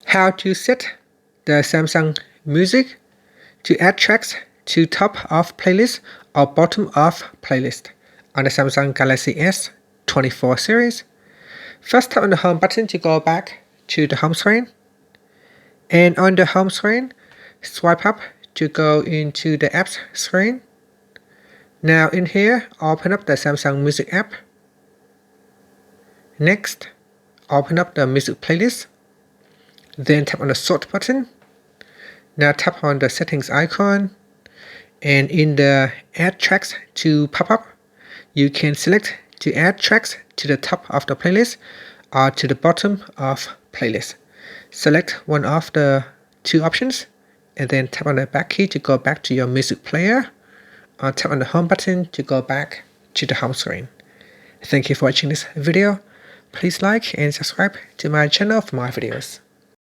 How to set the Samsung Music to add tracks to top of playlist or bottom of playlist on the Samsung Galaxy S24 series. First, tap on the home button to go back to the home screen. And on the home screen, swipe up to go into the apps screen. Now in here, open up the Samsung Music app. Next, open up the music playlist. Then tap on the sort button. Now tap on the settings icon. And in the add tracks to pop-up, you can select to add tracks to the top of the playlist or to the bottom of playlist. Select one of the two options and then tap on the back key to go back to your music player, or tap on the home button to go back to the home screen. Thank you for watching this video. Please like and subscribe to my channel for more videos.